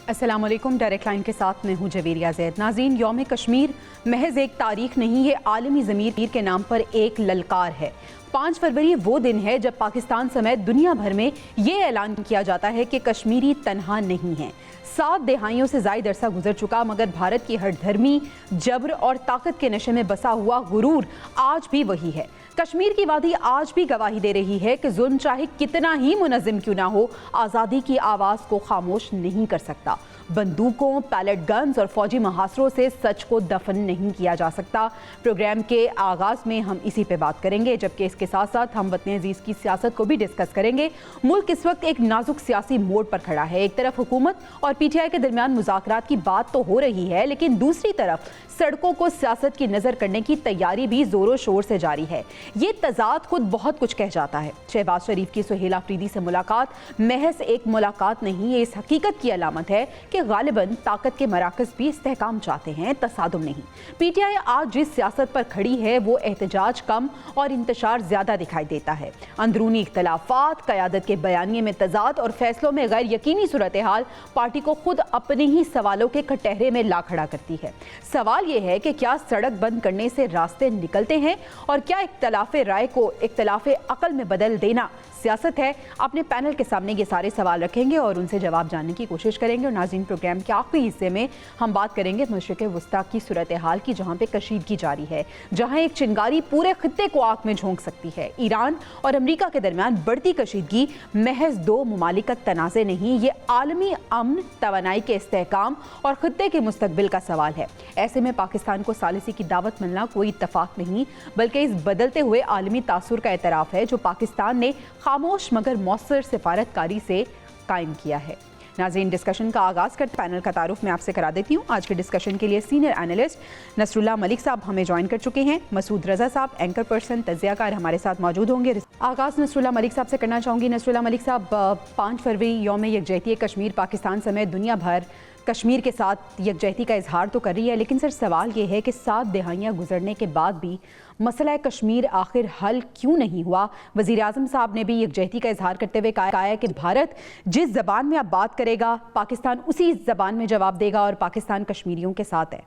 السلام علیکم، direct line کے ساتھ میں ہوں جویریہ زید۔ ناظرین، یوم کشمیر محض ایک تاریخ نہیں، یہ عالمی ضمیر کے نام پر ایک للکار ہے۔ 5 فروری وہ دن ہے جب پاکستان سمیت دنیا بھر میں یہ اعلان کیا جاتا ہے کہ کشمیری تنہا نہیں ہیں۔ 7 دہائیوں سے زائد عرصہ گزر چکا، مگر بھارت کی ہٹ دھرمی، جبر اور طاقت کے نشے میں بسا ہوا غرور آج بھی وہی ہے۔ کشمیر کی وادی آج بھی گواہی دے رہی ہے کہ ظلم چاہے کتنا ہی منظم کیوں نہ ہو، آزادی کی آواز کو خاموش نہیں کر سکتا۔ بندوقوں، پیلٹ گنز اور فوجی محاصروں سے سچ کو دفن نہیں کیا جا سکتا۔ پروگرام کے آغاز میں ہم اسی پہ بات کریں گے، جبکہ اس کے ساتھ ساتھ ہم وطن عزیز کی سیاست کو بھی ڈسکس کریں گے۔ ملک اس وقت ایک نازک سیاسی موڑ پر کھڑا ہے۔ ایک طرف حکومت اور پی ٹی آئی کے درمیان مذاکرات کی بات تو ہو رہی ہے، لیکن دوسری طرف سڑکوں کو سیاست کی نظر کرنے کی تیاری بھی زور و شور سے جاری ہے۔ یہ تضاد خود بہت کچھ کہہ جاتا ہے۔ شہباز شریف کی سہیل آفریدی سے ملاقات محض ایک ملاقات نہیں، یہ اس حقیقت کی علامت ہے کہ غالباً طاقت کے مراکز بھی استحکام چاہتے ہیں، تصادم نہیں۔ پی ٹی آئی آج جس سیاست پر کھڑی ہے وہ احتجاج کم اور انتشار زیادہ دکھائی دیتا ہے۔ اندرونی اختلافات، قیادت کے بیانیے میں تضاد اور فیصلوں میں غیر یقینی صورتحال پارٹی کو خود اپنے ہی سوالوں کے کٹہرے میں لا کھڑا کرتی ہے۔ سوال یہ ہے کہ کیا سڑک بند کرنے سے راستے نکلتے ہیں، اور کیا اختلاف رائے کو اختلاف عقل میں بدل دینا سیاست ہے؟ اپنے پینل کے سامنے یہ سارے سوال رکھیں گے اور ان سے جواب جاننے کی کوشش کریں گے۔ اور ناظرین، پروگرام کے آخری حصے میں ہم بات کریں گے مشرق وسطیٰ کی صورتحال کی، جہاں پہ کشیدگی جاری ہے، جہاں ایک چنگاری پورے خطے کو آگ میں جھونک سکتی ہے۔ ایران اور امریکہ کے درمیان بڑھتی کشیدگی محض 2 ممالکت تنازع نہیں، یہ عالمی امن، توانائی کے استحکام اور خطے کے مستقبل کا سوال ہے۔ ایسے میں پاکستان کو ثالثی کی دعوت ملنا کوئی اتفاق نہیں، بلکہ اس بدلتے ہوئے عالمی تاثر کا اعتراف ہے جو پاکستان نے خاموش مگر مؤثر سفارتکاری سے قائم کیا ہے۔ ناظرین، ڈسکشن کا آغاز کرتے پینل کا تعارف میں آپ سے کرا دیتی ہوں۔ آج کے ڈسکشن کے لیے سینئر اینالسٹ نصر اللہ ملک صاحب ہمیں جوائن کر چکے ہیں۔ مسعود رضا صاحب اینکر پرسن، تجزیہ کار، ہمارے ساتھ موجود ہوں گے۔ آغاز نصر اللہ ملک صاحب سے کرنا چاہوں گی۔ نصر اللہ ملک صاحب، 5 فروری یوم یکجہتی کشمیر پاکستان سمیت دنیا بھر کشمیر کے ساتھ یکجہتی کا اظہار تو کر رہی ہے، لیکن سر سوال یہ ہے کہ 7 دہائیاں گزرنے کے بعد بھی مسئلہ کشمیر آخر حل کیوں نہیں ہوا؟ وزیر اعظم صاحب نے بھی یکجہتی کا اظہار کرتے ہوئے کہا ہے کہ بھارت جس زبان میں اب بات کرے گا، پاکستان اسی زبان میں جواب دے گا اور پاکستان کشمیریوں کے ساتھ ہے۔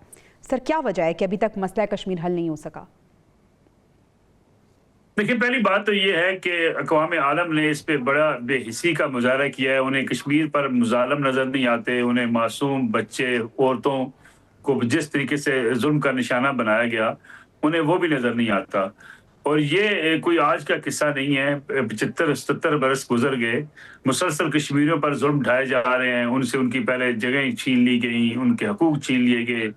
سر، کیا وجہ ہے کہ ابھی تک مسئلہ کشمیر حل نہیں ہو سکا؟ دیکھیں، پہلی بات تو یہ ہے کہ اقوام عالم نے اس پہ بڑا بے حسی کا مظاہرہ کیا ہے۔ انہیں کشمیر پر مظالم نظر نہیں آتے، انہیں معصوم بچے، عورتوں کو جس طریقے سے ظلم کا نشانہ بنایا گیا انہیں وہ بھی نظر نہیں آتا۔ اور یہ کوئی آج کا قصہ نہیں ہے، 75-77 برس گزر گئے، مسلسل کشمیریوں پر ظلم ڈھائے جا رہے ہیں، ان سے ان کی پہلے جگہیں چھین لی گئیں، ان کے حقوق چھین لیے گئے۔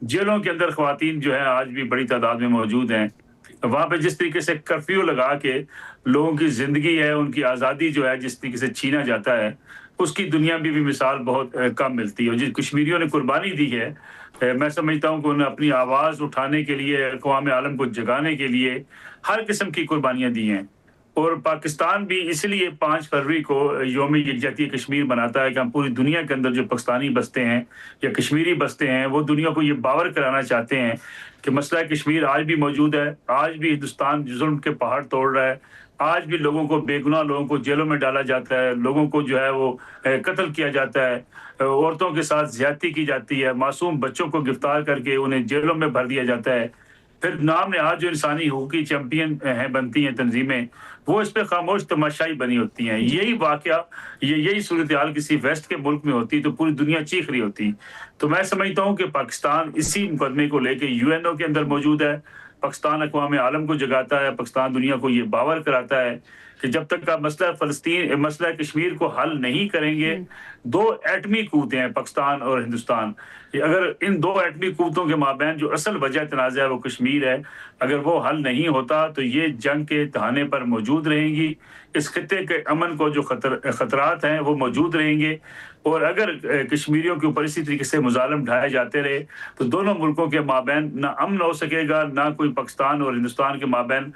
جیلوں کے اندر خواتین جو ہیں آج بھی بڑی تعداد میں موجود ہیں۔ وہاں پہ جس طریقے سے کرفیو لگا کے لوگوں کی زندگی ہے، ان کی آزادی جو ہے جس طریقے سے چھینا جاتا ہے، اس کی دنیا میں بھی مثال بہت کم ملتی ہے۔ اور جس کشمیریوں نے قربانی دی ہے، میں سمجھتا ہوں کہ انہوں نے اپنی آواز اٹھانے کے لیے، اقوام عالم کو جگانے کے لیے ہر قسم کی قربانیاں دی ہیں۔ اور پاکستان بھی اس لیے 5 فروری کو یوم یکجہتی کشمیر مناتا ہے کہ ہم پوری دنیا کے اندر جو پاکستانی بستے ہیں یا کشمیری بستے ہیں، وہ دنیا کو یہ باور کرانا چاہتے ہیں کہ مسئلہ کشمیر آج بھی موجود ہے، آج بھی ہندوستان ظلم کے پہاڑ توڑ رہا ہے، آج بھی لوگوں کو، بے گناہ لوگوں کو جیلوں میں ڈالا جاتا ہے، لوگوں کو جو ہے وہ قتل کیا جاتا ہے، عورتوں کے ساتھ زیادتی کی جاتی ہے، معصوم بچوں کو گرفتار کر کے انہیں جیلوں میں بھر دیا جاتا ہے۔ پھر نام نہاد جو انسانی حقوقی چیمپئن ہیں بنتی ہیں تنظیمیں، وہ اس پہ خاموش تماشائی بنی ہوتی ہیں۔ یہی واقعہ، یہی صورتحال کسی ویسٹ کے ملک میں ہوتی تو پوری دنیا چیخ رہی ہوتی۔ تو میں سمجھتا ہوں کہ پاکستان اسی مقدمے کو لے کے UN کے اندر موجود ہے، پاکستان اقوام عالم کو جگاتا ہے، پاکستان دنیا کو یہ باور کراتا ہے کہ جب تک کا مسئلہ کشمیر کو حل نہیں کریں گے، 2 ایٹمی قوتیں ہیں پاکستان اور ہندوستان، اگر ان 2 ایٹمی قوتوں کے مابین جو اصل وجہ تنازع ہے وہ کشمیر ہے، اگر وہ حل نہیں ہوتا تو یہ جنگ کے دہانے پر موجود رہیں گی، اس خطے کے امن کو جو خطرات ہیں وہ موجود رہیں گے۔ اور اگر کشمیریوں کے اوپر اسی طریقے سے مظالم ڈھائے جاتے رہے تو دونوں ملکوں کے مابین نہ امن ہو سکے گا، نہ کوئی پاکستان اور ہندوستان کے مابین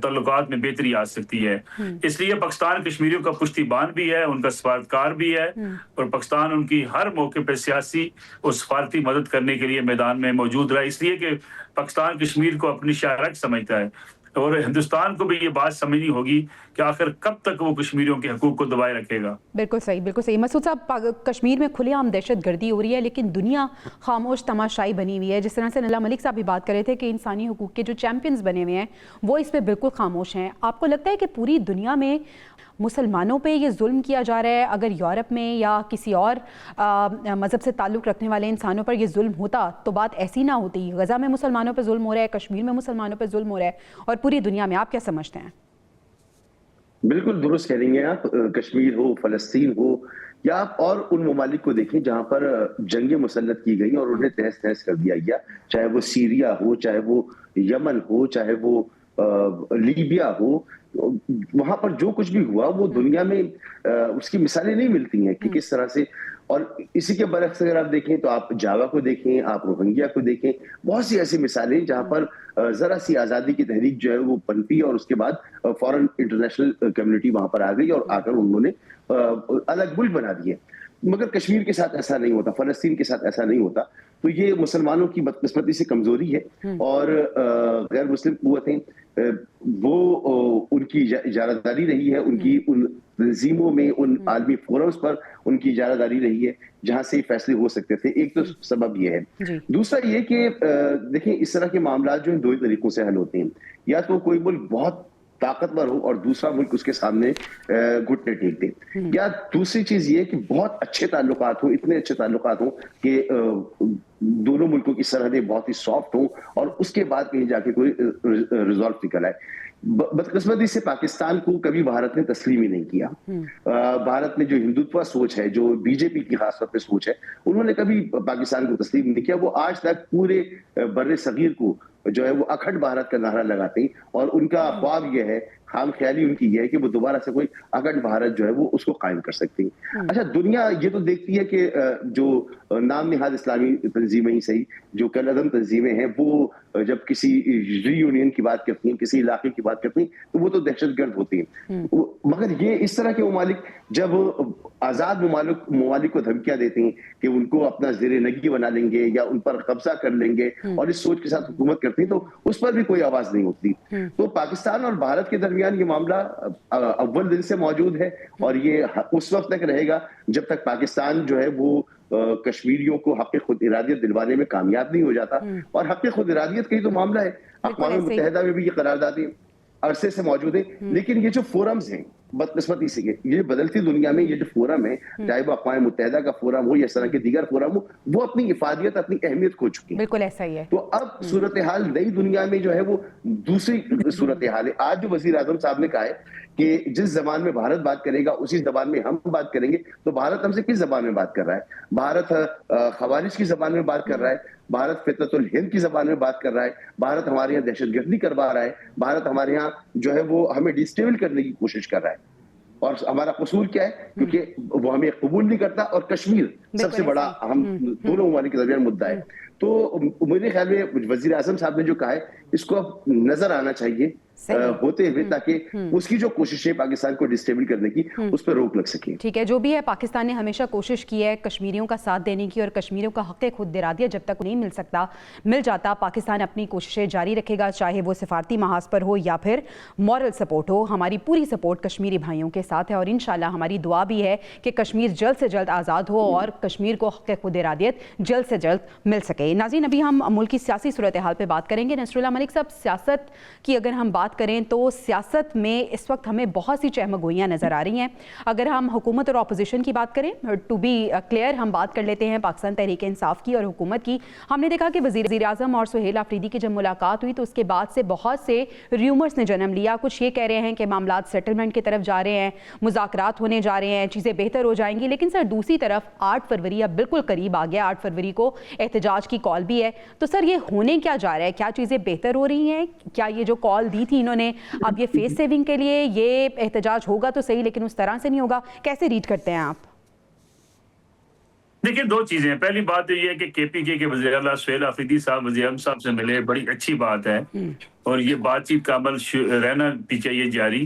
تعلقات میں بہتری آ سکتی ہے۔ اس لیے پاکستان کشمیریوں کا پشتیبان بھی ہے، ان کا سفارتکار بھی ہے، اور پاکستان ان کی ہر موقع پہ سیاسی اور سفارتی مدد کرنے کے لیے میدان میں موجود رہا، اس لیے کہ پاکستان کشمیر کو اپنی شاہراہ سمجھتا ہے۔ اور ہندوستان کو بھی یہ بات سمجھنی ہوگی کہ آخر کب تک وہ کشمیریوں کے حقوق کو دبائے رکھے گا. بالکل صحیح، بالکل صحیح. مسعود صاحب، کشمیر میں کھلے عام دہشت گردی ہو رہی ہے لیکن دنیا خاموش تماشائی بنی ہوئی ہے. جس طرح سے نلا ملک صاحب بھی بات کر رہے تھے کہ انسانی حقوق کے جو چیمپئنز بنے ہوئے ہیں وہ اس پہ بالکل خاموش ہیں. آپ کو لگتا ہے کہ پوری دنیا میں مسلمانوں پہ یہ ظلم کیا جا رہا ہے؟ اگر یورپ میں یا کسی اور مذہب سے تعلق رکھنے والے انسانوں پر یہ ظلم ہوتا تو بات ایسی نہ ہوتی. غزہ میں مسلمانوں پہ ظلم ہو رہا ہے، کشمیر میں مسلمانوں پہ ظلم ہو رہا ہے، اور پوری دنیا میں. آپ کیا سمجھتے ہیں؟ بالکل درست کہہ رہی ہیں آپ. کشمیر ہو، فلسطین ہو، یا آپ اور ان ممالک کو دیکھیں جہاں پر جنگیں مسلط کی گئی اور انہیں تہس تہس کر دیا گیا، چاہے وہ سیریا ہو، چاہے وہ یمن ہو، چاہے وہ لیبیا ہو. وہاں پر جو کچھ بھی ہوا وہ دنیا میں اس کی مثالیں نہیں ملتی ہیں کہ کس طرح سے. اور اسی کے برعکس اگر آپ دیکھیں تو آپ جاوا کو دیکھیں، آپ روہنگیا کو دیکھیں، بہت سی ایسی مثالیں جہاں پر ذرا سی آزادی کی تحریک جو ہے وہ پنپی اور اس کے بعد فوراً انٹرنیشنل کمیونٹی وہاں پر آ گئی اور آ کر انہوں نے الگ ملک بنا دیے. مگر کشمیر کے ساتھ ایسا نہیں ہوتا، فلسطین کے ساتھ ایسا نہیں ہوتا. تو یہ مسلمانوں کی بدقسمتی سے کمزوری ہے. اور غیر مسلم قوتیں وہ ان کی اجارہ داری رہی ہے، ان کی ان تنظیموں میں، ان عالمی فورمز پر ان کی اجارہ داری رہی ہے جہاں سے فیصلے ہو سکتے تھے. ایک تو سبب یہ ہے. دوسرا یہ کہ دیکھیں اس طرح کے معاملات جو ہیں دو ہی طریقوں سے حل ہوتے ہیں. یا تو کوئی ملک بہت طاقتور ہو اور دوسرا ملک اس کے سامنے گھٹنے ٹیک دے، یا دوسری چیز یہ کہ بہت اچھے تعلقات ہوں، اتنے اچھے تعلقات ہوں کہ دونوں ملکوں کی سرحدیں بہت ہی سافٹ ہوں اور اس کے بعد کہیں جا کے کوئی ریزالو نکل آئے. بدقسمتی سے پاکستان کو کبھی بھارت نے تسلیم ہی نہیں کیا. بھارت میں جو ہندوتوا سوچ ہے، جو بی جے پی کی خاص طور پہ سوچ ہے، انہوں نے کبھی پاکستان کو تسلیم نہیں کیا. وہ آج تک پورے بر صغیر کو جو ہے وہ اکھڑ بھارت کا نعرہ لگاتے ہیں اور ان کا خواب یہ ہے، خام خیالی ان کی یہ ہے کہ وہ دوبارہ سے کوئی اکھڑ بھارت جو ہے وہ اس کو قائم کر سکتے ہیں. اچھا، دنیا یہ تو دیکھتی ہے کہ جو نام نہاد اسلامی تنظیمیں ہی صحیح، جو کل عدم تنظیمیں ہیں، وہ جب کسی ری یونین کی بات کرتی ہیں، کسی علاقے کی بات کرتی ہیں تو وہ تو دہشت گرد ہوتی ہیں. مگر یہ اس طرح کے ممالک جب آزاد ممالک کو دھمکیاں دیتے ہیں کہ ان کو اپنا زیر نگی بنا لیں گے یا ان پر قبضہ کر لیں گے اور اس سوچ کے ساتھ حکومت کرتے ہیں، تو اس پر بھی کوئی آواز نہیں ہوتی. تو پاکستان اور بھارت کے درمیان یہ معاملہ اول دن سے موجود ہے اور یہ اس وقت تک رہے گا جب تک پاکستان جو ہے وہ کشمیریوں کو حق خود ارادیت دلوانے میں کامیاب نہیں ہو جاتا. اور حق خود ارادیت کا ہی تو معاملہ ہے. اقوام متحدہ میں بھی یہ قراردادیں عرصے سے موجود ہیں، لیکن یہ جو فورمز ہیں بدقسمتی سے یہ بدلتی دنیا میں یہ جو فورم ہے، چاہے وہ اقوام متحدہ کا فورم ہو یا اس طرح کے دیگر فورم ہو، وہ اپنی افادیت، اپنی اہمیت کھو چکی ہے. بالکل ایسا ہی ہے. تو اب صورتحال نئی دنیا میں جو ہے وہ دوسری صورتحال ہے. آج جو وزیر اعظم صاحب نے کہا ہے کہ جس زبان میں بھارت بات کرے گا اسی زبان میں ہم بات کریں گے، تو بھارت ہم سے کس زبان میں بات کر رہا ہے؟ بھارت خوارج کی زبان میں بات کر رہا ہے، بھارت فتنۃ الہند کی زبان میں بات کر رہا ہے، بھارت ہمارے یہاں دہشت گردی کروا رہا ہے، بھارت ہمارے یہاں جو ہے وہ ہمیں ڈسٹیبل کرنے کی کوشش کر رہا ہے. اور ہمارا قصور کیا ہے؟ کیونکہ وہ ہمیں قبول نہیں کرتا اور کشمیر سب سے بڑا ہم دونوں ممالک کے درمیان مدعا ہے. تو میرے خیال میں وزیر اعظم صاحب نے جو کہا ہے اس کو اب نظر آنا چاہیے ہوتے ہوئے، تاکہ اس کی جو کوششیں پاکستان کو ڈسٹیبل کرنے کی اس پر روک لگ سکے. ٹھیک ہے، جو بھی ہے پاکستان نے ہمیشہ کوشش کی ہے کشمیریوں کا ساتھ دینے کی، اور کشمیریوں کا حق خود ارادیت جب تک نہیں مل جاتا پاکستان اپنی کوششیں جاری رکھے گا، چاہے وہ سفارتی محاذ پر ہو یا پھر مورل سپورٹ ہو. ہماری پوری سپورٹ کشمیری بھائیوں کے ساتھ ہے اور انشاءاللہ ہماری دعا بھی ہے کہ کشمیر جلد سے جلد آزاد ہو اور کشمیر کو حق خود ارادیت جلد سے جلد مل سکے. ناظرین، ابھی ہم ملک کی سیاسی صورتحال پہ بات کریں گے. نصر اللہ ملک صاحب، سیاست کی اگر ہم بات کریں تو سیاست میں اس وقت ہمیں بہت سی چہمگوئیاں نظر آ رہی ہیں. اگر ہم حکومت اور اپوزیشن کی بات کریں، ٹو بی کلیئر ہم بات کر لیتے ہیں پاکستان تحریک انصاف کی اور حکومت کی. ہم نے دیکھا کہ وزیر اعظم اور سہیل آفریدی کی جب ملاقات ہوئی تو اس کے بعد سے بہت سے ریومرز نے جنم لیا. کچھ یہ کہہ رہے ہیں کہ معاملات سیٹلمنٹ کی طرف جا رہے ہیں، مذاکرات ہونے جا رہے ہیں، چیزیں بہتر ہو جائیں گی. لیکن سر دوسری طرف 8 فروری اب بالکل قریب آ گیا، 8 فروری کو احتجاج کی کال بھی ہے. تو سر یہ ہونے کیا جا رہا ہے؟ کیا چیزیں بہتر ہو رہی ہیں؟ کیا یہ جو کال دی تھی انہوں نے، اب یہ فیس سیونگ کے لیے یہ احتجاج ہوگا تو صحیح لیکن اس طرح سے نہیں ہوگا؟ کیسے ریڈ کرتے ہیں آپ؟ دیکھیں، دو چیزیں ہیں. پہلی بات یہ ہے کہ کے پی کے وزیر اعلیٰ سہیل آفریدی صاحب وزیر اعظم صاحب سے ملے، بڑی اچھی بات ہے اور یہ بات چیت کا عمل رہنا بھی چاہیے جاری.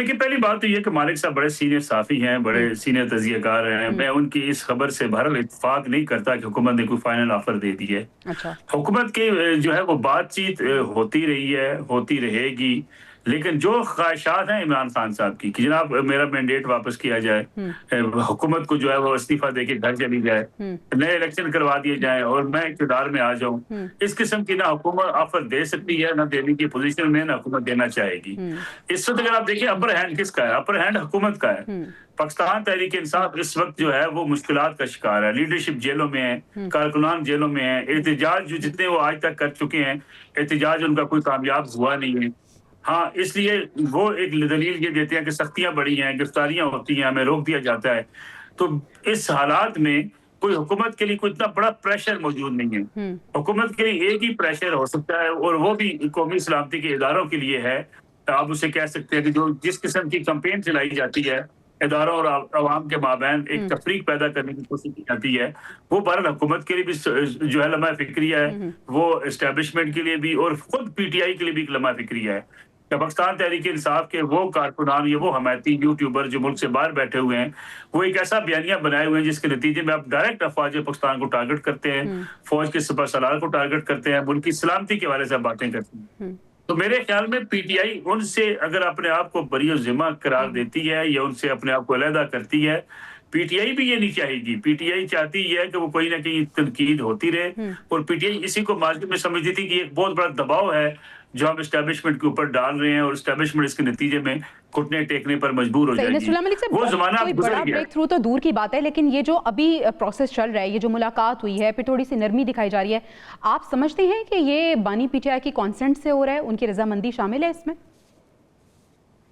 لیکن پہلی بات تو یہ کہ مالک صاحب بڑے سینئر صحافی ہیں، بڑے سینئر تجزیہ کار ہیں. میں ان کی اس خبر سے بہرحال اتفاق نہیں کرتا کہ حکومت نے کوئی فائنل آفر دے دی ہے. حکومت کی جو ہے وہ بات چیت ہوتی رہی ہے، ہوتی رہے گی، لیکن جو خواہشات ہیں عمران خان صاحب کی کہ جناب میرا مینڈیٹ واپس کیا جائے، حکومت کو جو ہے وہ استعفیٰ دے کے گھر چلی جائے، نئے الیکشن کروا دیے جائیں اور میں اقتدار میں آ جاؤں، اس قسم کی نہ حکومت آفر دے سکتی ہے، نہ دینے کی پوزیشن میں، نہ حکومت دینا چاہے گی. اس وقت اگر آپ دیکھیں اپر ہینڈ کس کا ہے؟ اپر ہینڈ حکومت کا ہے. پاکستان تحریک انصاف اس وقت جو ہے وہ مشکلات کا شکار ہے. لیڈرشپ جیلوں میں ہے، کارکنان جیلوں میں ہیں، احتجاج جو جتنے وہ آج تک کر چکے ہیں احتجاج ان کا کوئی کامیاب ہوا نہیں ہے. ہاں اس لیے وہ ایک دلیل یہ دیتے ہیں کہ سختیاں بڑی ہیں، گرفتاریاں ہوتی ہیں، ہمیں روک دیا جاتا ہے. تو اس حالات میں کوئی حکومت کے لیے کوئی اتنا بڑا پریشر موجود نہیں ہے. حکومت کے لیے ایک ہی پریشر ہو سکتا ہے اور وہ بھی قومی سلامتی کے اداروں کے لیے ہے. آپ اسے کہہ سکتے ہیں کہ جو جس قسم کی کمپین چلائی جاتی ہے اداروں اور عوام کے مابین ایک تفریق پیدا کرنے کی کوشش کی جاتی ہے، وہ بہرحال حکومت کے لیے بھی جو ہے لمحہ فکریہ ہے، وہ اسٹیبلشمنٹ کے لیے بھی اور خود پی ٹی آئی کے لیے بھی ایک لمحہ فکریہ ہے. پاکستان تحریک انصاف کے وہ کارکنان یا وہ حمایتی یوٹیوبر جو ملک سے باہر بیٹھے ہوئے ہیں وہ ایک ایسا بیانیہ بنائے ہوئے ہیں جس کے نتیجے میں آپ ڈائریکٹ افواج پاکستان کو ٹارگٹ کرتے ہیں، فوج کے سپہ سالار کو ٹارگٹ کرتے ہیں، ملک کی سلامتی کے حوالے سے باتیں کرتے ہیں. تو میرے خیال میں پی ٹی آئی ان سے اگر اپنے آپ کو بری ذمہ قرار دیتی ہے یا ان سے اپنے آپ کو علیحدہ کرتی ہے، پی ٹی آئی بھی یہ نہیں چاہے گی. پی ٹی آئی چاہتی ہے کہ وہ کوئی نہ کہیں تنقید ہوتی رہے، اور پی ٹی آئی اسی کو ماضی میں سمجھتی تھی کہ ایک بہت بڑا دباؤ ہے جو ہم اسٹیبلشمنٹ کے اوپر ڈال رہے ہیں اور اسٹیبلشمنٹ اس کے نتیجے میں گھٹنے ٹیکنے پر مجبور ہو جائے گی. وہ زمانہ گزر گیا. بریک تھرو تو دور کی بات ہے، لیکن یہ جو ابھی پروسیس چل رہا ہے، یہ جو ملاقات ہوئی ہے، پھر تھوڑی سی نرمی دکھائی جا رہی ہے، آپ سمجھتے ہیں کہ یہ بانی پی ٹی آئی کی کانسنٹ سے ہو رہا ہے، ان کی رضامندی شامل ہے اس میں؟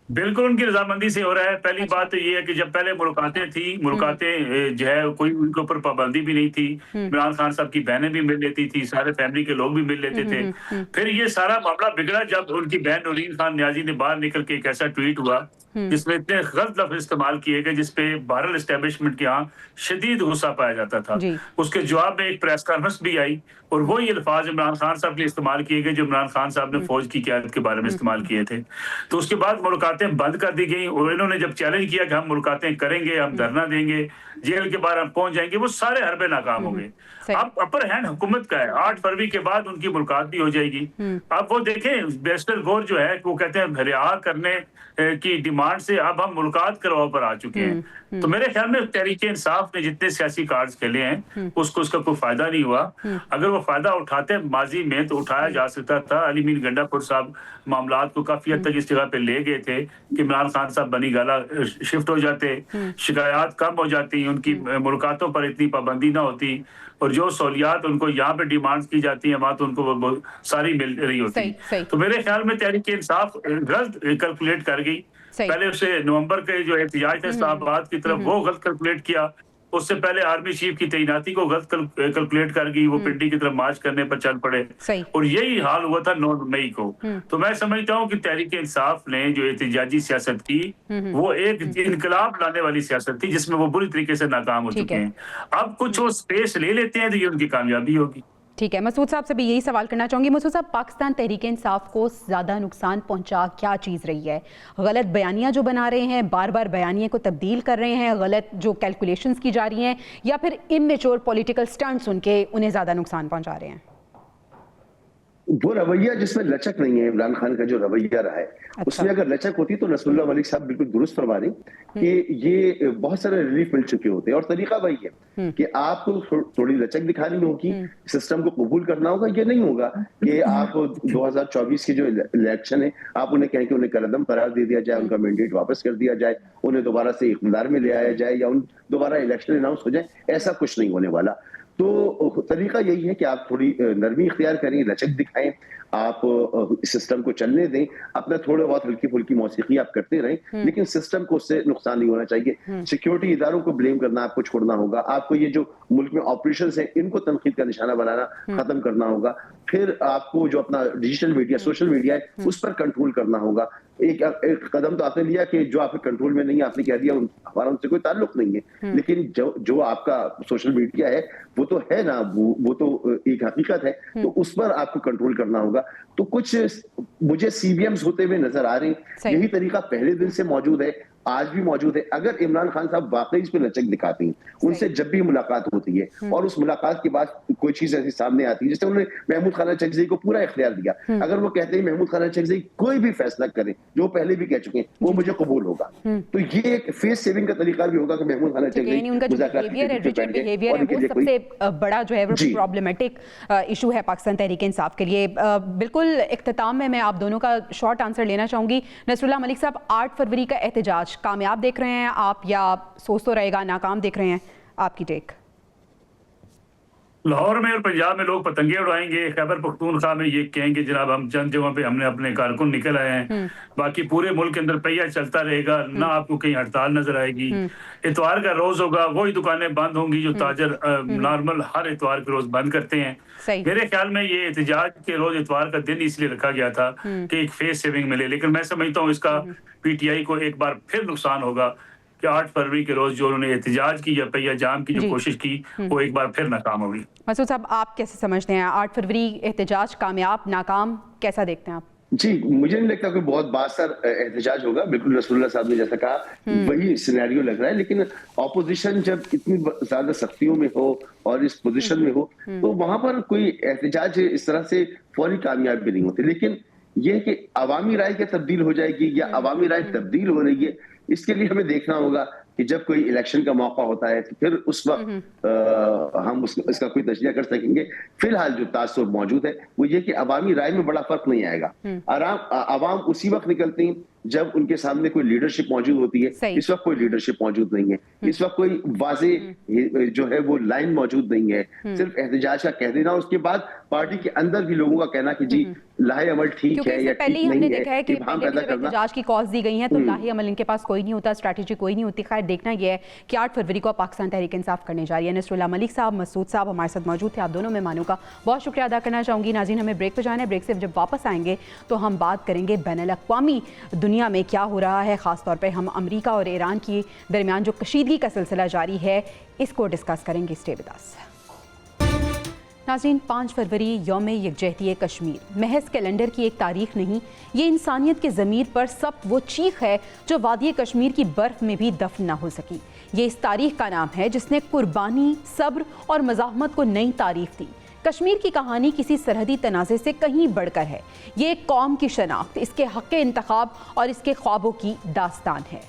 بالکل ان کی رضامندی سے ہو رہا ہے. پہلی بات تو یہ ہے کہ جب پہلے ملاقاتیں تھیں، ملاقاتیں جو ہے کوئی ان کے اوپر پابندی بھی نہیں تھی، عمران خان صاحب کی بہنیں بھی مل لیتی تھی، سارے فیملی کے لوگ بھی مل لیتے تھے. پھر یہ سارا معاملہ بگڑا جب ان کی بہن نورین خان نیازی نے باہر نکل کے ایک ایسا ٹویٹ ہوا جس میں اتنے غلط لفظ استعمال کیے گئے جس پہ بہرحال اسٹیبلشمنٹ کے ہاں شدید غصہ پایا جاتا تھا. اس کے جواب میں ایک پریس کانفرنس بھی آئی اور وہی الفاظ عمران خان صاحب کے لیے استعمال کیے گئے جو عمران خان صاحب نے فوج کی قیادت کے بارے میں استعمال کیے تھے. تو اس کے بعد ملاقاتیں بند کر دی گئیں اور انہوں نے جب چیلنج کیا کہ ہم ملاقاتیں کریں گے، ہم دھرنا دیں گے، جیل کے باہر ہم پہنچ جائیں گے، وہ سارے حربے ناکام ہو گئے. اب اپر ہینڈ حکومت کا ہے، 8 فروری کے بعد ان کی ملاقات بھی ہو جائے گی. اب وہ دیکھیں بیرسٹر گور جو ہے وہ کہتے ہیں رہا کرنے کی ڈیمانڈ سے اب ہم ملاقات کرواؤ پر آ چکے ہیں. تو میرے خیال میں تحریک انصاف نے جتنے سیاسی کارڈز کھیلے ہیں اس کو اس کا کوئی فائدہ نہیں ہوا. اگر وہ فائدہ اٹھاتے ماضی میں تو اٹھایا جا سکتا تھا. علی میر گنڈا پور صاحب معاملات کو کافی حد تک اس جگہ پہ لے گئے تھے کہ عمران خان صاحب بنی گالا شفٹ ہو جاتے، شکایات کم ہو جاتی، ان کی ملاقاتوں پر اتنی پابندی نہ ہوتی اور جو سہولیات ان کو یہاں پہ ڈیمانڈ کی جاتی ہیں وہاں تو ان کو وہ ساری مل رہی ہوتی. تو میرے خیال میں تحریک انصاف غلط کیلکولیٹ کر گئی. پہلے اسے نومبر کے جو احتجاج تھے اسلام آباد کی طرف وہ غلط کیلکولیٹ کیا. اس سے پہلے آرمی چیف کی تعیناتی کو غلط کیلکولیٹ کر گئی، وہ پنڈی کی طرف مارچ کرنے پر چل پڑے اور یہی حال ہوا تھا 9 مئی کو. تو میں سمجھتا ہوں کہ تحریک انصاف نے جو احتجاجی سیاست کی وہ ایک انقلاب لانے والی سیاست تھی جس میں وہ بری طریقے سے ناکام ہو چکے ہیں. اب کچھ وہ سپیس لے لیتے ہیں تو یہ ان کی کامیابی ہوگی. ٹھیک ہے، مسعود صاحب سے بھی یہی سوال کرنا چاہوں گی. مسعود صاحب، پاکستان تحریک انصاف کو زیادہ نقصان پہنچا کیا چیز رہی ہے؟ غلط بیانیاں جو بنا رہے ہیں، بار بار بیانیے کو تبدیل کر رہے ہیں، غلط جو کیلکولیشنز کی جا رہی ہیں، یا پھر امیچور پولیٹیکل سٹنٹس انہیں زیادہ نقصان پہنچا رہے ہیں؟ وہ رویہ جس میں لچک نہیں ہے، عمران خان کا جو رویہ رہا ہے اس میں اگر لچک ہوتی تو نصر اللہ ملک صاحب بالکل درست فرما رہے ہیں کہ یہ بہت سارے ریلیف مل چکے ہوتے ہیں. اور طریقہ وہی ہے کہ آپ کو تھوڑی لچک دکھانی ہوگی، سسٹم کو قبول کرنا ہوگا. یہ نہیں ہوگا کہ آپ 2024 کے جو الیکشن ہے آپ انہیں کہیں کہ انہیں کالعدم قرار دے دیا جائے، ان کا مینڈیٹ واپس کر دیا جائے، انہیں دوبارہ سے اقتدار میں لے آیا جائے یا دوبارہ الیکشن اناؤنس ہو جائے. ایسا کچھ نہیں ہونے والا. تو طریقہ یہی ہے کہ آپ تھوڑی نرمی اختیار کریں، لچک دکھائیں، آپ سسٹم کو چلنے دیں، اپنا تھوڑے بہت ہلکی پھلکی موسیقی آپ کرتے رہیں، لیکن سسٹم کو اس سے نقصان نہیں ہونا چاہیے. سیکیورٹی اداروں کو بلیم کرنا آپ کو چھوڑنا ہوگا. آپ کو یہ جو ملک میں آپریشنز ہیں ان کو تنقید کا نشانہ بنانا ختم کرنا ہوگا. پھر آپ کو جو اپنا ڈیجیٹل میڈیا سوشل میڈیا ہے اس پر کنٹرول کرنا ہوگا. ایک قدم تو آپ نے لیا کہ جو آپ کے کنٹرول میں نہیں, آپ نے کہہ دیا ہمارا ان سے کوئی تعلق نہیں ہے, لیکن جو آپ کا سوشل میڈیا ہے وہ تو ہے نا, وہ تو ایک حقیقت ہے, تو اس پر آپ کو کنٹرول کرنا ہوگا. تو کچھ مجھے سی بی ایمز ہوتے ہوئے نظر آ رہے ہیں. یہی طریقہ پہلے دن سے موجود ہے, آج بھی موجود ہے. اگر عمران خان صاحب واقعی اس پہ لچک دکھاتے ہیں, ان سے جب بھی ملاقات ہوتی ہے اور اس ملاقات کے بعد کوئی چیز ایسی سامنے آتی ہے, جیسے انہوں نے محمود خانہ چکزئی کو پورا اختیار دیا, اگر وہ کہتے ہیں محمود خانہ چکزئی کوئی بھی فیصلہ کرے جو پہلے بھی کہہ چکے ہیں وہ مجھے قبول ہوگا, تو یہ ایک فیس سیونگ کا طریقہ بھی ہوگا کہ محمود خانہ چکزئی ان کا جو بیہیویئر ہے, ریجڈ بیہیویئر ہے, وہ سب سے بڑا جو ہے وہ پرابلمٹک ایشو ہے پاکستان تحریک انصاف کے لیے. بالکل اختتام میں آپ دونوں کا شارٹ آنسر لینا چاہوں گی. نصر اللہ ملک صاحب, 8 فروری کا احتجاج کامیاب دیکھ رہے ہیں آپ یا سوچ تو رہے گا ناکام دیکھ رہے ہیں, آپ کی ٹیک؟ لاہور میں اور پنجاب میں لوگ پتنگیں اڑائیں گے, خیبر پختونخوا میں یہ کہیں گے جناب ہم چند جگہوں پہ ہم نے اپنے کارکن نکل آئے ہیں, باقی پورے ملک کے اندر پہیا چلتا رہے گا, نہ آپ کو کہیں ہڑتال نظر آئے گی. اتوار کا روز ہوگا, وہی دکانیں بند ہوں گی جو تاجر نارمل ہر اتوار کے روز بند کرتے ہیں. میرے خیال میں یہ احتجاج کے روز اتوار کا دن اس لیے رکھا گیا تھا کہ ایک فیس سیونگ ملے, لیکن میں سمجھتا ہوں اس کا پی ٹی آئی کو ایک بار پھر نقصان ہوگا کہ 8 فروری کے روز جو انہوں نے احتجاج کی یا پہیا جام کی جو کوشش کی وہ ایک بار پھر ناکام ہوگی. مسعود صاحب, آپ کیسے سمجھتے ہیں 8 فروری احتجاج کامیاب ناکام کیسا دیکھتے ہیں آپ؟ جی, مجھے نہیں لگتا کوئی بہت بااثر احتجاج ہوگا. بالکل رسول اللہ صاحب نے جیسا کہا وہی سینیریو لگ رہا ہے, لیکن اپوزیشن جب اتنی زیادہ سختیوں میں ہو اور اس پوزیشن میں ہو تو وہاں پر کوئی احتجاج اس طرح سے فوری کامیاب بھی نہیں ہوتے. لیکن یہ کہ عوامی رائے کیا تبدیل ہو جائے گی یا عوامی رائے تبدیل ہو رہی ہے, اس کے لیے ہمیں دیکھنا ہوگا کہ جب کوئی الیکشن کا موقع ہوتا ہے تو پھر اس وقت ہم اس کا کوئی تجزیہ کر سکیں گے. فی الحال جو تاثر موجود ہے وہ یہ کہ عوامی رائے میں بڑا فرق نہیں آئے گا. عوام اسی وقت نکلتی ہیں جب ان کے سامنے کوئی لیڈرشپ موجود ہوتی ہے. اس وقت کوئی لیڈرشپ موجود نہیں ہے, اس وقت کوئی واضح جو ہے وہ لائن موجود نہیں ہے. صرف احتجاج کا کہہ دینا, اس کے بعد پارٹی کے اندر بھی لوگوں کا کہنا کہ جی لاہے عمل ٹھیک ہے یا ٹھیک نہیں ہے, ابہام پیدا کرنا. احتجاج کی کالز دی گئی ہیں تو لاہے عمل ان کے پاس کوئی نہیں ہوتا, اسٹریٹجی کوئی نہیں ہوتی. خیر دیکھنا یہ ہے کہ 8 فروری کو پاکستان تحریک انصاف کرنے جا رہی ہے. نصر اللہ ملک صاحب, مسعود صاحب ہمارے ساتھ موجود تھے. آپ دونوں مہمانوں کا بہت شکریہ ادا کرنا چاہوں گی. ناظرین, ہمیں بریک پہ جانا ہے. بریک سے جب واپس آئیں گے تو ہم بات کریں گے بین الاقوامی دنیا میں کیا ہو رہا ہے, خاص طور پہ ہم امریکہ اور ایران کی درمیان جو کشیدگی کا سلسلہ جاری ہے اس کو ڈسکس کریں گے. Stay with us. ناظرین, 5 فروری یوم یکجہتی کشمیر محض کیلنڈر کی ایک تاریخ نہیں, یہ انسانیت کے ضمیر پر سب وہ چیخ ہے جو وادی کشمیر کی برف میں بھی دفن نہ ہو سکی. یہ اس تاریخ کا نام ہے جس نے قربانی, صبر اور مزاحمت کو نئی تعریف دی. کشمیر کی کہانی کسی سرحدی تنازع سے کہیں بڑھ کر ہے. یہ ایک قوم کی شناخت, اس کے حق انتخاب اور اس کے خوابوں کی داستان ہے.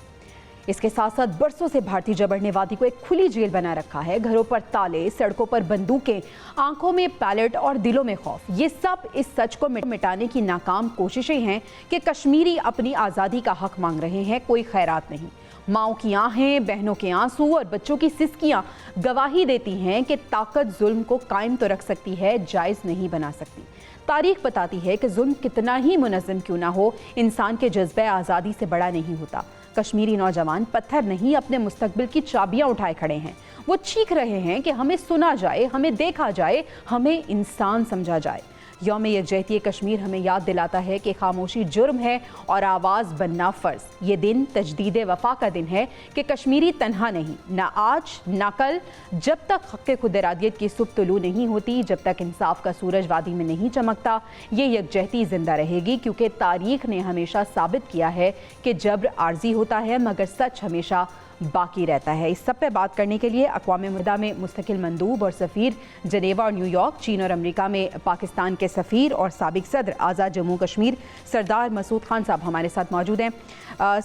اس کے ساتھ ساتھ برسوں سے بھارتی جبڑ نے وادی کو ایک کھلی جیل بنا رکھا ہے. گھروں پر تالے, سڑکوں پر بندوقیں, آنکھوں میں پیلٹ اور دلوں میں خوف. یہ سب اس سچ کو مٹانے کی ناکام کوششیں ہیں کہ کشمیری اپنی آزادی کا حق مانگ رہے ہیں, کوئی خیرات نہیں. ماؤں کی آہیں, بہنوں کے آنسو اور بچوں کی سسکیاں گواہی دیتی ہیں کہ طاقت ظلم کو قائم تو رکھ سکتی ہے, جائز نہیں بنا سکتی. تاریخ بتاتی ہے کہ ظلم کتنا ہی منظم کیوں نہ ہو, انسان کے جذبہ آزادی سے بڑا نہیں ہوتا. کشمیری نوجوان پتھر نہیں اپنے مستقبل کی چابیاں اٹھائے کھڑے ہیں. وہ چیخ رہے ہیں کہ ہمیں سنا جائے, ہمیں دیکھا جائے, ہمیں انسان سمجھا جائے. یوم یکجہتی کشمیر ہمیں یاد دلاتا ہے کہ خاموشی جرم ہے اور آواز بننا فرض. یہ دن تجدید وفا کا دن ہے کہ کشمیری تنہا نہیں, نہ آج نہ کل. جب تک حق خود ارادیت کی صبح طلوع نہیں ہوتی, جب تک انصاف کا سورج وادی میں نہیں چمکتا, یہ یکجہتی زندہ رہے گی. کیونکہ تاریخ نے ہمیشہ ثابت کیا ہے کہ جبر عارضی ہوتا ہے مگر سچ ہمیشہ باقی رہتا ہے. اس سب پہ بات کرنے کے لیے اقوام متحدہ میں مستقل مندوب اور سفیر, جنیوا اور نیو یارک, چین اور امریکہ میں پاکستان کے سفیر اور سابق صدر آزاد جموں کشمیر سردار مسعود خان صاحب ہمارے ساتھ موجود ہیں.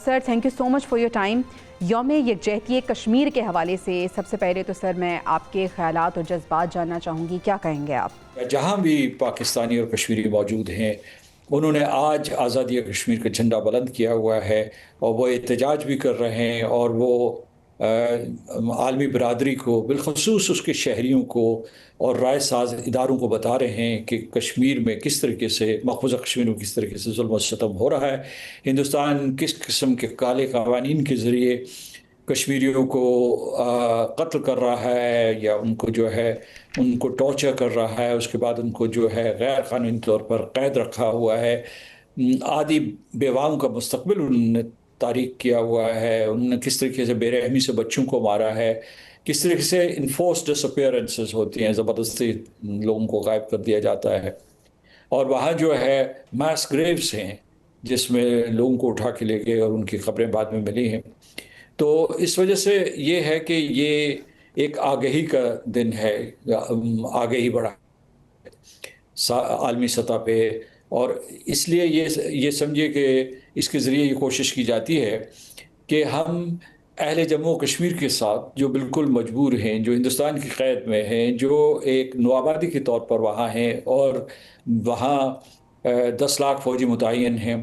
Sir, thank you so much for your time. یوم یکجہتی کشمیر کے حوالے سے سب سے پہلے تو سر میں آپ کے خیالات اور جذبات جاننا چاہوں گی, کیا کہیں گے آپ؟ جہاں بھی پاکستانی اور کشمیری موجود ہیں انہوں نے آج آزادی کشمیر کا جھنڈا بلند کیا ہوا ہے اور وہ احتجاج بھی کر رہے ہیں, اور وہ عالمی برادری کو بالخصوص اس کے شہریوں کو اور رائے ساز اداروں کو بتا رہے ہیں کہ کشمیر میں کس طریقے سے, مقبوضہ کشمیر میں کس طریقے سے ظلم و ستم ہو رہا ہے. ہندوستان کس قسم کے کالے قوانین کے ذریعے کشمیریوں کو قتل کر رہا ہے یا ان کو جو ہے ان کو ٹارچر کر رہا ہے، اس کے بعد ان کو جو ہے غیر قانونی طور پر قید رکھا ہوا ہے، آدھی بیواؤں کا مستقبل انہوں نے تاریک کیا ہوا ہے، انہوں نے کس طریقے سے بے رحمی سے بچوں کو مارا ہے، کس طریقے سے انفورس ڈس اپیئرنسز ہوتی ہیں، زبردستی لوگوں کو غائب کر دیا جاتا ہے، اور وہاں جو ہے ماس گریوز ہیں جس میں لوگوں کو اٹھا کے لے گئے اور ان کی قبریں بعد میں ملی ہیں۔ تو اس وجہ سے یہ ہے کہ یہ ایک آگہی کا دن ہے، آگہی بڑھا عالمی سطح پہ، اور اس لیے یہ سمجھیے کہ اس کے ذریعے یہ کوشش کی جاتی ہے کہ ہم اہل جموں و کشمیر کے ساتھ جو بالکل مجبور ہیں، جو ہندوستان کی قید میں ہیں، جو ایک نوآبادی کے طور پر وہاں ہیں اور وہاں 10 لاکھ فوجی متعین ہیں،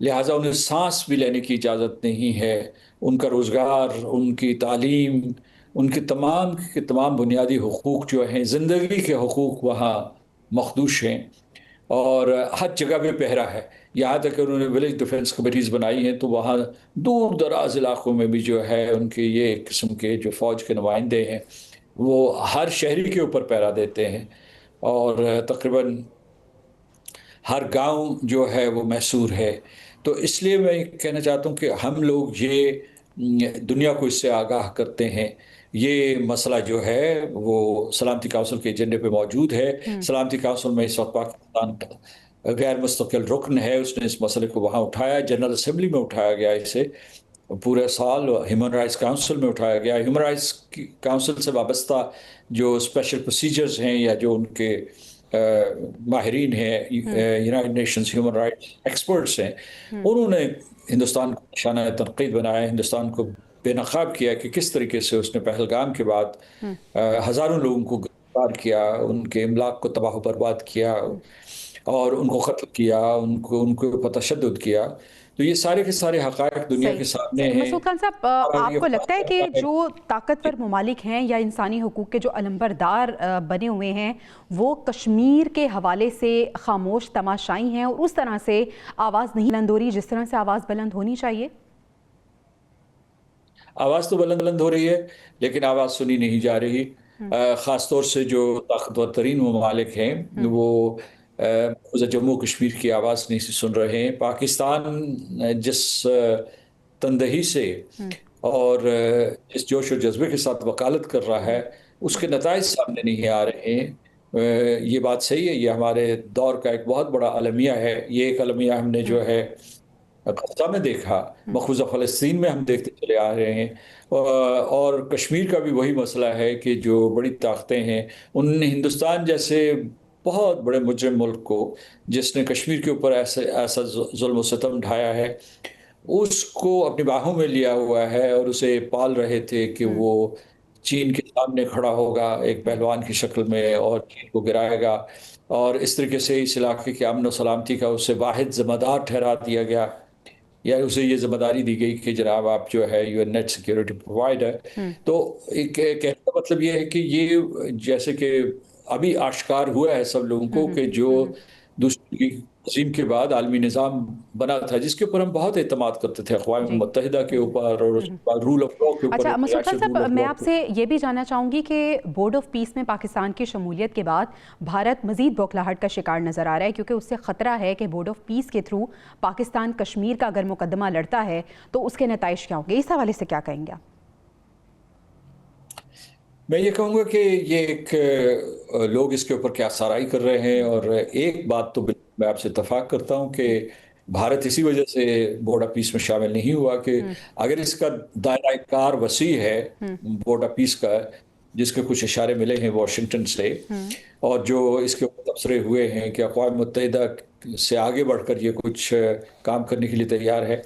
لہٰذا انہیں سانس بھی لینے کی اجازت نہیں ہے، ان کا روزگار، ان کی تعلیم، ان کے تمام بنیادی حقوق جو ہیں، زندگی کے حقوق وہاں مخدوش ہیں، اور ہر جگہ پہ پہرا ہے، یہاں تک کہ انہوں نے ولیج ڈیفنس کمیٹیز بنائی ہیں، تو وہاں دور دراز علاقوں میں بھی جو ہے ان کے یہ ایک قسم کے جو فوج کے نمائندے ہیں وہ ہر شہری کے اوپر پہرا دیتے ہیں، اور تقریباً ہر گاؤں جو ہے وہ محصور ہے۔ تو اس لیے میں کہنا چاہتا ہوں کہ ہم لوگ یہ دنیا کو اس سے آگاہ کرتے ہیں، یہ مسئلہ جو ہے وہ سلامتی کونسل کے ایجنڈے پہ موجود ہے۔ سلامتی کونسل میں اس وقت پاکستان غیر مستقل رکن ہے، اس نے اس مسئلے کو وہاں اٹھایا، جنرل اسمبلی میں اٹھایا گیا، اسے پورے سال ہیومن رائٹس کونسل میں اٹھایا گیا، ہیومن رائٹس کونسل سے وابستہ جو اسپیشل پروسیجرز ہیں یا جو ان کے ماہرین ہیں، United nations human rights experts ہیں، انہوں نے ہندوستان کو نشانہ تنقید بنایا، ہندوستان کو بے نقاب کیا کہ کس طریقے سے اس نے پہلگام کے بعد ہزاروں لوگوں کو گرفتار کیا، ان کے املاک کو تباہ و برباد کیا اور ان کو قتل کیا، ان کو تشدد کیا۔ تو یہ سارے کے سارے حقائق دنیا کے سامنے ہیں۔ مسعود خان صاحب، آپ کو لگتا ہے کہ جو طاقتور ممالک ہیں یا انسانی حقوق کے جو علمبردار بنے ہوئے ہیں وہ کشمیر کے حوالے سے خاموش تماشائی ہیں اور اس طرح سے آواز نہیں بلند ہو رہی جس طرح سے آواز بلند ہونی چاہیے؟ آواز تو بلند ہو رہی ہے لیکن آواز سنی نہیں جا رہی، خاص طور سے جو طاقتور ترین ممالک ہیں وہ جموں کشمیر کی آواز نہیں سن رہے ہیں۔ پاکستان جس تندہی سے اور جس جوش و جذبے کے ساتھ وکالت کر رہا ہے اس کے نتائج سامنے نہیں آ رہے ہیں۔ یہ بات صحیح ہے، یہ ہمارے دور کا ایک بہت بڑا المیہ ہے، یہ ایک المیہ ہم نے جو ہے غزہ میں دیکھا، مقبوضہ فلسطین میں ہم دیکھتے چلے آ رہے ہیں، اور کشمیر کا بھی وہی مسئلہ ہے کہ جو بڑی طاقتیں ہیں انہوں نے ہندوستان جیسے بہت بڑے مجرم ملک کو، جس نے کشمیر کے اوپر ایسا ظلم و ستم ڈھایا ہے، اس کو اپنی باہوں میں لیا ہوا ہے اور اسے پال رہے تھے کہ وہ چین کے سامنے کھڑا ہوگا ایک پہلوان کی شکل میں اور چین کو گرائے گا، اور اس طریقے سے اس علاقے کے امن و سلامتی کا اسے واحد ذمہ دار ٹھہرا دیا گیا، یا اسے یہ ذمہ داری دی گئی کہ جناب آپ جو ہے U N net security provider. تو کہنے کا مطلب یہ ہے کہ یہ جیسے کہ ابھی آشکار ہوا ہے سب لوگوں کو کہ جو دوسری تقسیم کے بعد عالمی نظام بنا تھا جس کے اوپر ہم بہت اعتماد کرتے تھے، اقوام متحدہ کے اوپر اور اس کے بعد رول آف لاء کے اوپر۔ اچھا مسعود خان صاحب، میں آپ سے یہ بھی جاننا چاہوں گی کہ بورڈ آف پیس میں پاکستان کی شمولیت کے بعد بھارت مزید بوکھلاہٹ کا شکار نظر آ رہا ہے، کیونکہ اس سے خطرہ ہے کہ بورڈ آف پیس کے تھرو پاکستان کشمیر کا اگر مقدمہ لڑتا ہے تو اس کے نتائج کیا ہوں گے؟ اس حوالے سے کیا کہیں گے؟ میں یہ کہوں گا کہ یہ ایک لوگ اس کے اوپر کیا سارائی کر رہے ہیں، اور ایک بات تو میں آپ سے اتفاق کرتا ہوں کہ بھارت اسی وجہ سے بورڈ آف پیس میں شامل نہیں ہوا کہ اگر اس کا دائرہ کار وسیع ہے بورڈ آف پیس کا، جس کے کچھ اشارے ملے ہیں واشنگٹن سے، اور جو اس کے اوپر تبصرے ہوئے ہیں کہ اقوام متحدہ سے آگے بڑھ کر یہ کچھ کام کرنے کے لیے تیار ہے،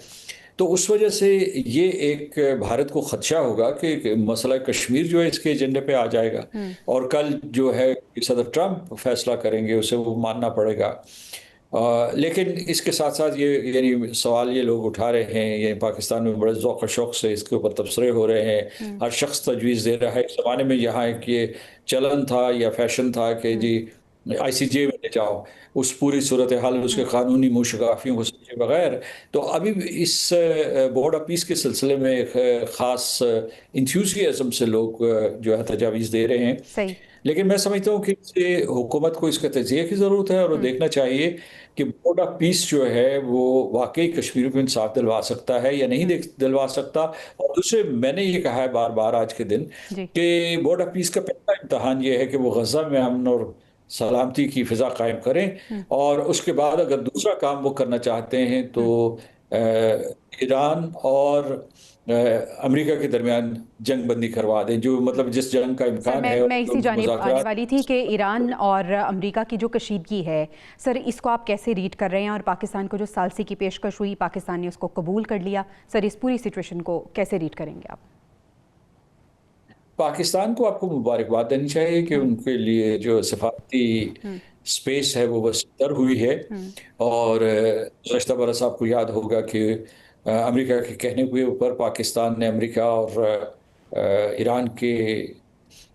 تو اس وجہ سے یہ ایک بھارت کو خدشہ ہوگا کہ مسئلہ کشمیر جو ہے اس کے ایجنڈے پہ آ جائے گا، اور کل جو ہے صدر ٹرمپ فیصلہ کریں گے اسے وہ ماننا پڑے گا۔ لیکن اس کے ساتھ ساتھ یہ یعنی سوال یہ لوگ اٹھا رہے ہیں، یعنی پاکستان میں بڑے ذوق و شوق سے اس کے اوپر تبصرے ہو رہے ہیں، ہر شخص تجویز دے رہا ہے۔ اس زمانے میں یہاں ایک یہ چلن تھا یا فیشن تھا کہ جی ICJ میں لے جاؤ، اس پوری صورتحال اس کے قانونی موشگافیوں کو سمجھے بغیر. تو ابھی بھی اس بورڈ آف پیس کے سلسلے میں ایک خاص انتھیوزیازم سے لوگ جو ہے تجاویز دے رہے ہیں. صحیح. لیکن میں سمجھتا ہوں کہ حکومت کو اس کا تجزیہ کی ضرورت ہے، اور وہ دیکھنا چاہیے کہ بورڈ آف پیس جو ہے وہ واقعی کشمیر کو انصاف دلوا سکتا ہے یا نہیں دلوا سکتا. اور دوسرے میں نے یہ کہا ہے بار بار آج کے دن کہ بورڈ آف پیس کا پہلا امتحان یہ ہے کہ وہ غزہ میں امن اور سلامتی کی فضا قائم کریں، اور اس کے بعد اگر دوسرا کام وہ کرنا چاہتے ہیں تو ایران اور امریکہ کے درمیان جنگ بندی کروا دیں، جو مطلب جس جنگ کا امکان ہے. میں اسی جانب آنے والی تھی کہ ایران اور امریکہ کی جو کشیدگی ہے سر، اس کو آپ کیسے ریڈ کر رہے ہیں؟ اور پاکستان کو جو ثالثی کی پیشکش ہوئی، پاکستان نے اس کو قبول کر لیا، سر اس پوری سچویشن کو کیسے ریڈ کریں گے آپ؟ پاکستان کو آپ کو مبارکباد دینی چاہیے کہ ان کے لیے جو سفارتی سپیس ہے وہ وسیع ہوئی ہے. اور گزشتہ برس آپ کو یاد ہوگا کہ امریکہ کے کہنے کے اوپر پاکستان نے امریکہ اور ایران کے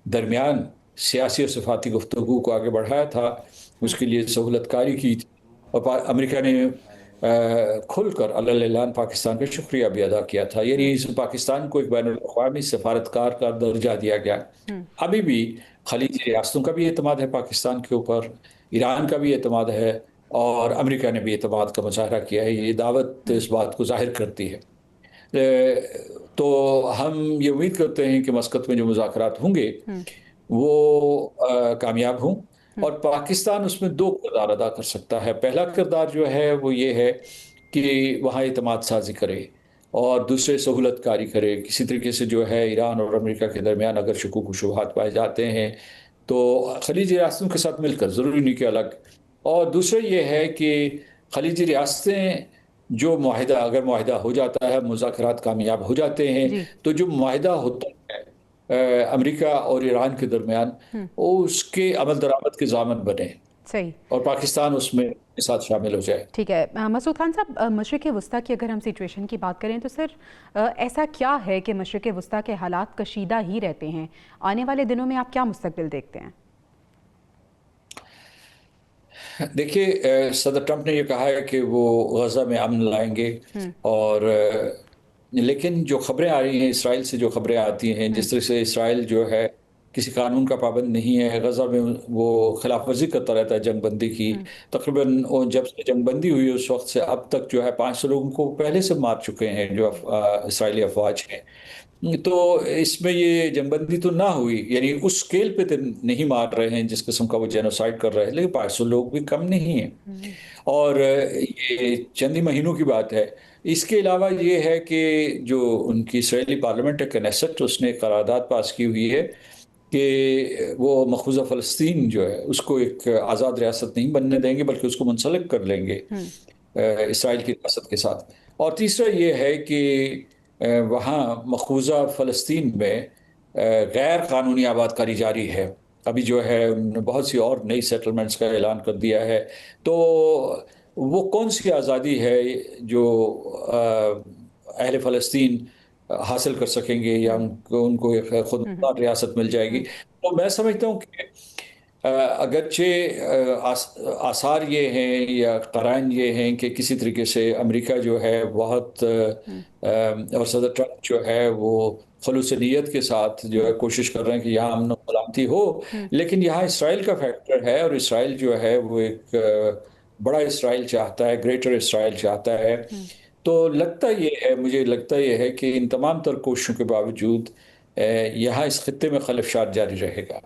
درمیان سیاسی اور سفارتی گفتگو کو آگے بڑھایا تھا، اس کے لیے سہولت کاری کی تھی، اور امریکہ نے کھل کر علیہ اعلان پاکستان کا شکریہ بھی ادا کیا تھا. یعنی پاکستان کو ایک بین الاقوامی سفارتکار کا درجہ دیا گیا. ابھی بھی خلیجی ریاستوں کا بھی اعتماد ہے پاکستان کے اوپر، ایران کا بھی اعتماد ہے، اور امریکہ نے بھی اعتماد کا مظاہرہ کیا ہے. یہ دعوت اس بات کو ظاہر کرتی ہے. تو ہم یہ امید کرتے ہیں کہ مسقط میں جو مذاکرات ہوں گے وہ کامیاب ہوں، اور پاکستان اس میں دو کردار ادا کر سکتا ہے. پہلا کردار جو ہے وہ یہ ہے کہ وہاں اعتماد سازی کرے، اور دوسرے سہولت کاری کرے. کسی طریقے سے جو ہے ایران اور امریکہ کے درمیان اگر شکوک و شبہات پائے جاتے ہیں تو خلیجی ریاستوں کے ساتھ مل کر، ضروری نہیں کہ الگ. اور دوسرا یہ ہے کہ خلیجی ریاستیں جو معاہدہ، اگر معاہدہ ہو جاتا ہے، مذاکرات کامیاب ہو جاتے ہیں، تو جو معاہدہ ہوتا ہے امریکہ اور ایران کے درمیان، اس کے عمل درآمد کے ضامن بنے. صحیح. اور پاکستان اس میں ساتھ شامل ہو جائے. ٹھیک ہے. مسعود خان صاحب، مشرق وسطیٰ کی اگر ہم سچویشن کی بات کریں تو سر ایسا کیا ہے کہ مشرق وسطیٰ کے حالات کشیدہ ہی رہتے ہیں؟ آنے والے دنوں میں آپ کیا مستقبل دیکھتے ہیں؟ دیکھیے، صدر ٹرمپ نے یہ کہا ہے کہ وہ غزہ میں امن لائیں گے، اور لیکن جو خبریں آ رہی ہیں اسرائیل سے، جو خبریں آتی ہیں جس طرح سے اسرائیل جو ہے کسی قانون کا پابند نہیں ہے، غزہ میں وہ خلاف ورزی کرتا رہتا ہے جنگ بندی کی. تقریباً جب سے جنگ بندی ہوئی اس وقت سے اب تک جو ہے 500 لوگوں کو پہلے سے مار چکے ہیں جو اسرائیلی افواج ہیں. تو اس میں یہ جنگ بندی تو نہ ہوئی، یعنی اس سکیل پہ تو نہیں مار رہے ہیں جس قسم کا وہ جینوسائیڈ کر رہے ہیں، لیکن 500 لوگ بھی کم نہیں ہیں. اور یہ چند ہی مہینوں کی بات ہے. اس کے علاوہ یہ ہے کہ جو ان کی اسرائیلی پارلیمنٹ ہے کنیسٹ، اس نے ایک قرارداد پاس کی ہوئی ہے کہ وہ مقبوضہ فلسطین جو ہے اس کو ایک آزاد ریاست نہیں بننے دیں گے، بلکہ اس کو منسلک کر لیں گے اسرائیل کی ریاست کے ساتھ. اور تیسرا یہ ہے کہ وہاں مقبوضہ فلسطین میں غیر قانونی آباد کاری جاری ہے. ابھی جو ہے بہت سی اور نئی سیٹلمنٹس کا اعلان کر دیا ہے. تو وہ کون سی آزادی ہے جو اہل فلسطین حاصل کر سکیں گے، یا ان کو ایک خود مختار ریاست مل جائے گی؟ تو میں سمجھتا ہوں کہ اگرچہ آثار یہ ہیں یا قرائن یہ ہیں کہ کسی طریقے سے امریکہ جو ہے بہت اور صدر ٹرمپ جو ہے وہ خلوص نیت کے ساتھ جو ہے کوشش کر رہے ہیں کہ یہاں امن و سلامتی ہو، لیکن یہاں اسرائیل کا فیکٹر ہے، اور اسرائیل جو ہے وہ ایک بڑا اسرائیل چاہتا ہے، گریٹر اسرائیل چاہتا ہے. تو مجھے لگتا یہ ہے کہ ان تمام تر کوششوں کے باوجود یہاں اس خطے میں خلفشات جاری رہے گا.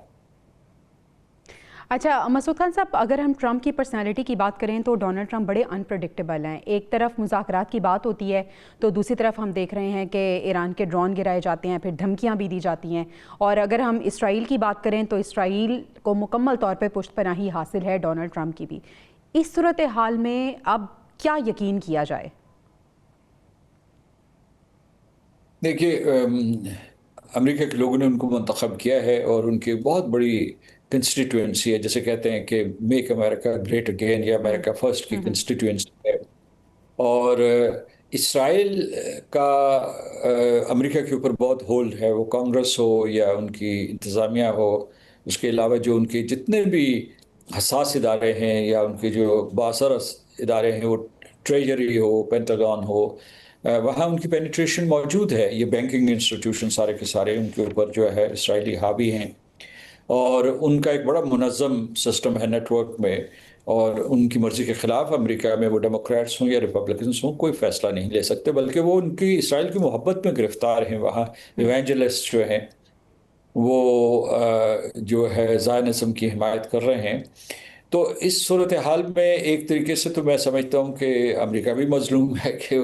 اچھا مسعود خان صاحب، اگر ہم ٹرمپ کی پرسنالٹی کی بات کریں تو ڈونلڈ ٹرمپ بڑے انپریڈکٹیبل ہیں. ایک طرف مذاکرات کی بات ہوتی ہے تو دوسری طرف ہم دیکھ رہے ہیں کہ ایران کے ڈرون گرائے جاتے ہیں، پھر دھمکیاں بھی دی جاتی ہیں. اور اگر ہم اسرائیل کی بات کریں تو اسرائیل کو مکمل طور پہ پشت پناہی حاصل ہے ڈونلڈ ٹرمپ کی بھی. اس صورتحال میں اب کیا یقین کیا جائے؟ دیکھیے، امریکہ کے لوگوں نے ان کو منتخب کیا ہے، اور ان کی بہت بڑی کنسٹیٹوئنسی ہے، جیسے کہتے ہیں کہ میک امریکہ گریٹ اگین یا امریکہ فرسٹ کی کنسٹیٹوئنسی ہے. اور اسرائیل کا امریکہ کے اوپر بہت ہولڈ ہے، وہ کانگریس ہو یا ان کی انتظامیہ ہو، اس کے علاوہ جو ان کے جتنے بھی حساس ادارے ہیں یا ان کے جو باثر ادارے ہیں، وہ ٹریجری ہو، پینٹاگون ہو، وہاں ان کی پینیٹریشن موجود ہے. یہ بینکنگ انسٹیٹیوشن سارے کے سارے ان کے اوپر جو ہے اسرائیلی حاوی ہیں، اور ان کا ایک بڑا منظم سسٹم ہے نیٹ ورک میں، اور ان کی مرضی کے خلاف امریکہ میں وہ ڈیموکریٹس ہوں یا ریپبلکنس ہوں کوئی فیصلہ نہیں لے سکتے، بلکہ وہ ان کی اسرائیل کی محبت میں گرفتار ہیں. وہاں ایونجلسٹ جو ہیں وہ جو ہے زائنزم کی حمایت کر رہے ہیں. تو اس صورتحال میں ایک طریقے سے تو میں سمجھتا ہوں کہ امریکہ بھی مظلوم ہے کہ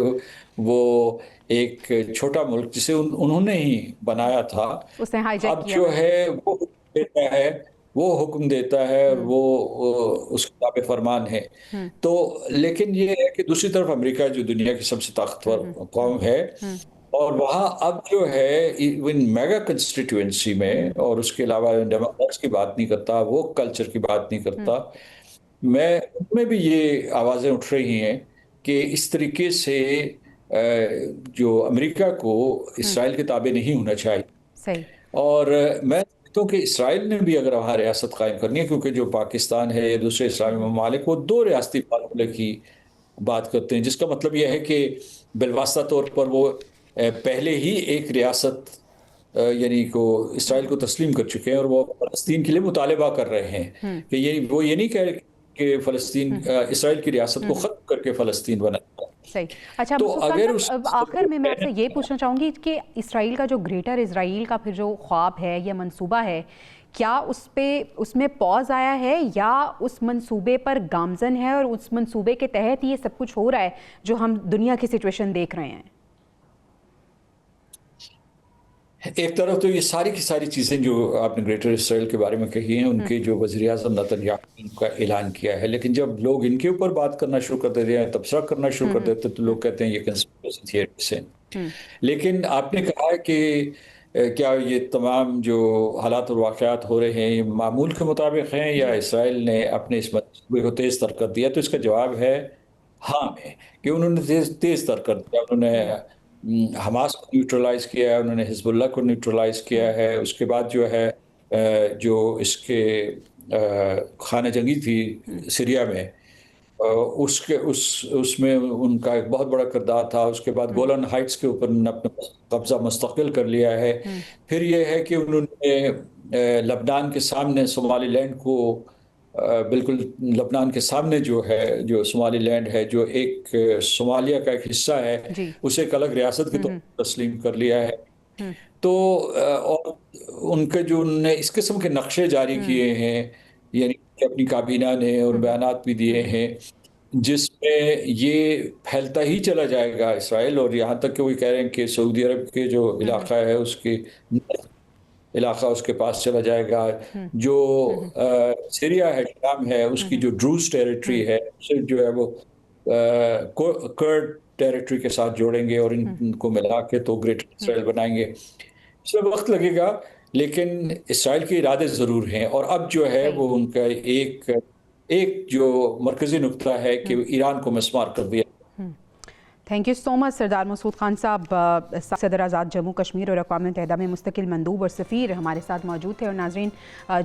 وہ ایک چھوٹا ملک جسے انہوں نے ہی بنایا تھا، اس نے ہائی جیک اب کیا جو ہے وہ حکم دیتا ہے، وہ اس کا تابع فرمان ہے. تو لیکن یہ ہے کہ دوسری طرف امریکہ جو دنیا کی سب سے طاقتور قوم ہے، اور وہاں اب جو ہے ایون میگا کنسٹیٹوئنسی میں، اور اس کے علاوہ ڈیموکریٹس کی بات نہیں کرتا، وہ کلچر کی بات نہیں کرتا، میں بھی یہ آوازیں اٹھ رہی ہیں کہ اس طریقے سے جو امریکہ کو اسرائیل کے تابع نہیں ہونا چاہیے. صحیح. اور میں سمجھتا ہوں کہ اسرائیل نے بھی اگر وہاں ریاست قائم کرنی ہے، کیونکہ جو پاکستان ہے یا دوسرے اسلامی ممالک وہ 2 ریاستی فارمولے کی بات کرتے ہیں، جس کا مطلب یہ ہے کہ بالواسطہ طور پر وہ پہلے ہی ایک ریاست یعنی کو اسرائیل کو تسلیم کر چکے ہیں، اور وہ فلسطین کے لیے مطالبہ کر رہے ہیں کہ وہ یہ نہیں کہہ رہے کہ فلسطین اسرائیل کی ریاست کو ختم کر کے فلسطین بنانا. صحیح. اچھا مسعود خان صاحب، آخر میں آپ سے یہ پوچھنا چاہوں گی کہ اسرائیل کا جو گریٹر اسرائیل کا پھر جو خواب ہے یا منصوبہ ہے، کیا اس میں پاز آیا ہے یا اس منصوبے پر گامزن ہے، اور اس منصوبے کے تحت یہ سب کچھ ہو رہا ہے جو ہم دنیا کی سچویشن دیکھ رہے ہیں؟ ایک طرف تو یہ ساری کی ساری چیزیں جو آپ نے گریٹر اسرائیل کے بارے میں کہی ہیں، ان کے جو وزیر اعظم نتن یاہو کا اعلان کیا ہے، لیکن جب لوگ ان کے اوپر بات کرنا شروع کر دیتے ہیں، تبصرہ کرنا شروع کر دیتے ہیں، تو لوگ کہتے ہیں یہ کنسپریسی تھیوریز ہیں. لیکن آپ نے کہا کہ کیا یہ تمام جو حالات اور واقعات ہو رہے ہیں یہ معمول کے مطابق ہیں یا اسرائیل نے اپنے اس منصوبے کو تیز تر کر دیا؟ تو اس کا جواب ہے ہاں میں، کہ انہوں نے تیز تر کر دیا. انہوں نے حماس کو نیوٹرلائز کیا ہے، انہوں نے حزب اللہ کو نیوٹرلائز کیا ہے. اس کے بعد جو ہے جو اس کے خانہ جنگی تھی سیریا میں، اس میں ان کا ایک بہت بڑا کردار تھا. اس کے بعد گولن ہائٹس کے اوپر انہوں نے اپنا قبضہ مستقل کر لیا ہے. پھر یہ ہے کہ انہوں نے لبنان کے سامنے صومالی لینڈ کو بالکل لبنان کے سامنے جو ہے جو صومالی لینڈ ہے جو ایک صومالیہ کا ایک حصہ ہے، اسے ایک الگ ریاست کے طور پر تسلیم کر لیا ہے. تو اور ان کے جو انہوں نے اس قسم کے نقشے جاری کیے ہیں، یعنی کہ اپنی کابینہ نے اور بیانات بھی دیے ہیں جس میں یہ پھیلتا ہی چلا جائے گا اسرائیل، اور یہاں تک کہ وہ کہہ رہے ہیں کہ سعودی عرب کے جو علاقہ ہے اس کی علاقہ اس کے پاس چلا جائے گا. جو سیریا ہے، شام ہے، اس کی جو ڈروز ٹیریٹری ہے اسے جو ہے وہ کرڈ ٹیریٹری کے ساتھ جوڑیں گے اور ان کو ملا کے تو گریٹر اسرائیل بنائیں گے. اس میں وقت لگے گا، لیکن اسرائیل کے ارادے ضرور ہیں. اور اب جو ہے وہ ان کا ایک جو مرکزی نقطہ ہے کہ ایران کو مسمار کر دیا. تھینک یو سو مچ سردار مسعود خان صاحب، صدر آزاد جموں کشمیر اور اقوام متحدہ میں مستقل مندوب اور سفیر ہمارے ساتھ موجود تھے. اور ناظرین،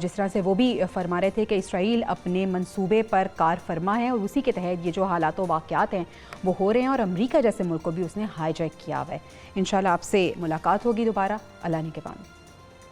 جس طرح سے وہ بھی فرما رہے تھے کہ اسرائیل اپنے منصوبے پر کار فرما ہے، اور اسی کے تحت یہ جو حالات و واقعات ہیں وہ ہو رہے ہیں، اور امریکہ جیسے ملک کو بھی اس نے ہائی جیک کیا ہوا ہے. انشاءاللہ آپ سے ملاقات ہوگی دوبارہ. اللہ نگہبان.